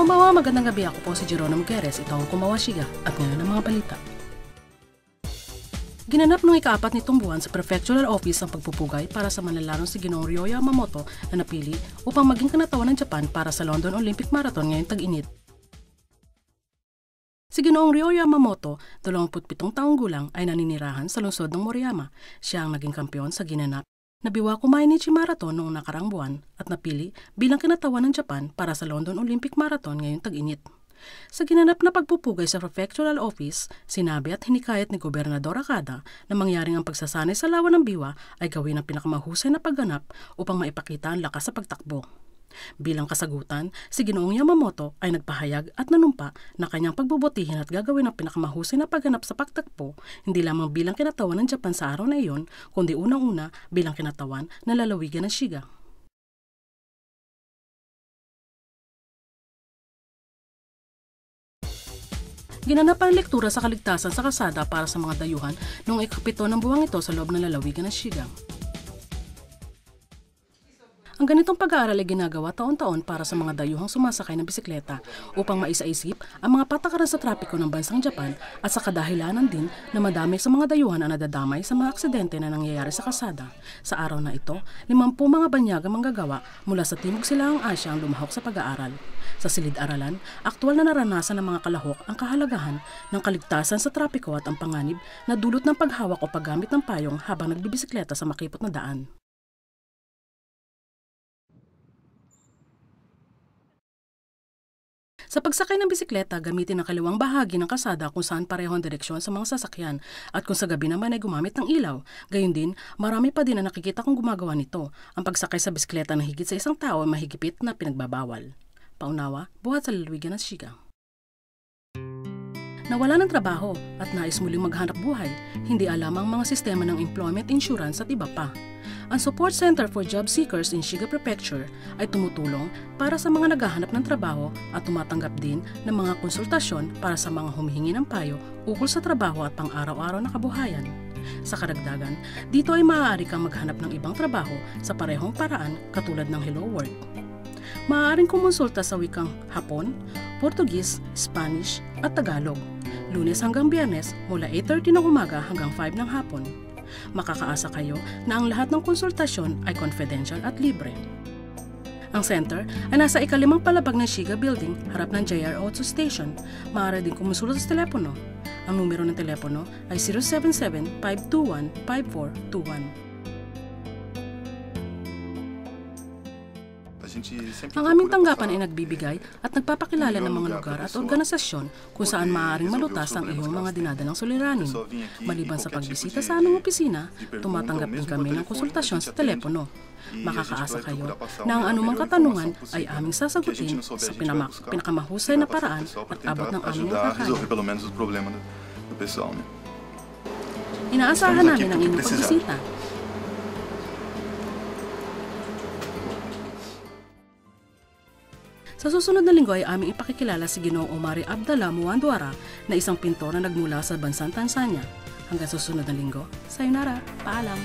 Konbanwa, magandang gabi. Ako po si Geronimo Guerres, ito ang Kumawa Shiga at ngayon ang mga balita. Ginanap noong ika-4 nitong buwan sa Prefectural Office ang pagpupugay para sa manlalarong si Ginoong Ryoya Yamamoto na napili upang maging kanatawan ng Japan para sa London Olympic Marathon ngayong tag-init. Si Ginoong Ryoya Yamamoto, 27 taong gulang, ay naninirahan sa lungsod ng Moriyama. Siya ang naging kampiyon sa ginanap na Biwako Mainichi Marathon noong nakarang buwan at napili bilang kinatawan ng Japan para sa London Olympic Marathon ngayong tag-init. Sa ginanap na pagpupugay sa Prefectural Office, sinabi at hinikayat ni Gobernador Akada na mangyaring ang pagsasanay sa lawa ng Biwa ay gawin ang pinakamahusay na pagganap upang maipakita ang lakas sa pagtakbo. Bilang kasagutan, si Ginoong Yamamoto ay nagpahayag at nanumpa na kanyang pagbubutihin at gagawin ang pinakamahusay na pagganap sa pagtakbo, hindi lamang bilang kinatawan ng Japan sa araw na iyon, kundi unang-una bilang kinatawan na lalawigan ng Shiga. Ginanap ang lektura sa kaligtasan sa kalsada para sa mga dayuhan noong ika-7 ng buwang ito sa loob ng lalawigan ng Shiga. Ang ganitong pag-aaral ay ginagawa taon-taon para sa mga dayuhang sumasakay ng bisikleta upang maisaisip ang mga patakaran sa trapiko ng bansang Japan at sa kadahilanan din na madami sa mga dayuhan ang nadadamay sa mga aksidente na nangyayari sa kalsada. Sa araw na ito, 50 mga banyagang manggagawa mula sa Timog Silangang Asya ang lumahok sa pag-aaral. Sa silid-aralan, aktwal na naranasan ng mga kalahok ang kahalagahan ng kaligtasan sa trapiko at ang panganib na dulot ng paghawak o paggamit ng payong habang nagbibisikleta sa makipot na daan. Sa pagsakay ng bisikleta, gamitin ang kaliwang bahagi ng kalsada kung saan pareho ang direksyon sa mga sasakyan at kung sa gabi naman ay gumamit ng ilaw. Gayun din, marami pa din na nakikita kong gumagawa nito. Ang pagsakay sa bisikleta na higit sa isang tao ay mahigpit na pinagbabawal. Paunawa, buhat sa lalawigan ng Shiga. Nawala ng trabaho at nais muling maghanap buhay, hindi alam ang mga sistema ng employment insurance at iba pa. Ang Support Center for Job Seekers in Shiga Prefecture ay tumutulong para sa mga naghahanap ng trabaho at tumatanggap din ng mga konsultasyon para sa mga humihingi ng payo ukol sa trabaho at pang-araw-araw na kabuhayan. Sa karagdagan, dito ay maaari kang maghanap ng ibang trabaho sa parehong paraan katulad ng Hello Work. Maaaring kumonsulta sa wikang Hapon, Portuguese, Spanish at Tagalog, Lunes hanggang Biyernes mula 8:30 ng umaga hanggang 5 ng hapon. Makakaasa kayo na ang lahat ng konsultasyon ay confidential at libre. Ang center ay nasa ika-5 palapag ng Shiga Building, harap ng JR Otsu Station. Maaari din kumonsulta sa telepono. Ang numero ng telepono ay 077-521-5421. Ang aming tanggapan ay nagbibigay at nagpapakilala ng mga lugar at organisasyon kung saan maaaring malutas ang iyong mga dinadalang suliranin. Maliban sa pagbisita sa aming opisina, tumatanggap din kami ng konsultasyon sa telepono. Makakaasa kayo na ang anumang katanungan ay aming sasagutin sa pinakamahusay na paraan at abot ng aming nakakaya. Inaasahan namin ang inyong pagbisita. Sa susunod na linggo ay aming ipakikilala si Ginoong Omari Abdallah Muandwara na isang pintor na nagmula sa bansang Tanzania. Hanggang susunod na linggo, sayonara, paalam!